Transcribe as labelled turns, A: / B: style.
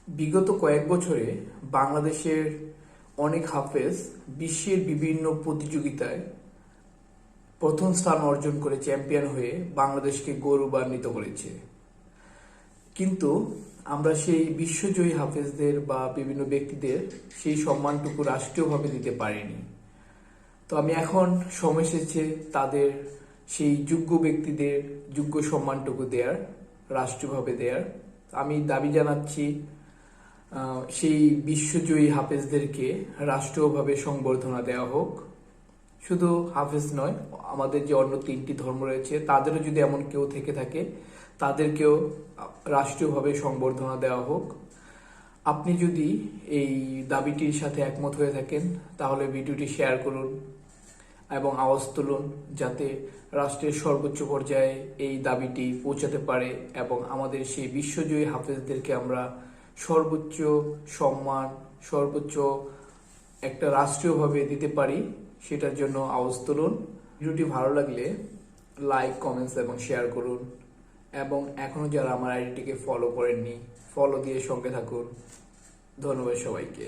A: বিগত কয়েক বছরে বাংলাদেশের অনেক হাফেজ বিশ্বের বিভিন্ন প্রতিযোগিতায় প্রথম স্থান অর্জন করে চ্যাম্পিয়ন হয়ে বাংলাদেশকে গৌরবান্বিত করেছে। কিন্তু আমরা সেই বিশ্বজয়ী হাফেজদের বা বিভিন্ন ব্যক্তিদের সেই সম্মানটুকু রাষ্ট্রীয়ভাবে দিতে পারিনি। তো আমি এখন সময় এসেছে তাদের সেই যোগ্য ব্যক্তিদের যোগ্য সম্মানটুকু দেওয়ার, রাষ্ট্রীয়ভাবে দেওয়ার। আমি দাবি জানাচ্ছি সেই বিশ্বজয়ী হাফেজদেরকে রাষ্ট্রীয়ভাবে সংবর্ধনা দেওয়া হোক। শুধু হাফেজ নয়, আমাদের যে অন্য 3টি ধর্ম রয়েছে তাদেরও যদি এমন কেউ থেকে থাকে তাদেরকেও রাষ্ট্রীয়ভাবে সংবর্ধনা দেওয়া হোক। আপনি যদি এই দাবিটির সাথে একমত হয়ে থাকেন তাহলে ভিডিওটি শেয়ার করুন এবং আওয়াজ তুলুন, যাতে রাষ্ট্রের সর্বোচ্চ পর্যায়ে এই দাবিটি পৌঁছাতে পারে এবং আমাদের সেই বিশ্বজয়ী হাফেজদেরকে আমরা সর্বোচ্চ সম্মান, সর্বোচ্চ একটা রাষ্ট্রীয়ভাবে দিতে পারি। সেটার জন্য আওয়াজ তুলুন। ভিডিওটি ভালো লাগলে লাইক, কমেন্টস এবং শেয়ার করুন এবং এখনো যারা আমার আইডিটিকে ফলো করেননি, ফলো দিয়ে সঙ্গে থাকুন। ধন্যবাদ সবাইকে।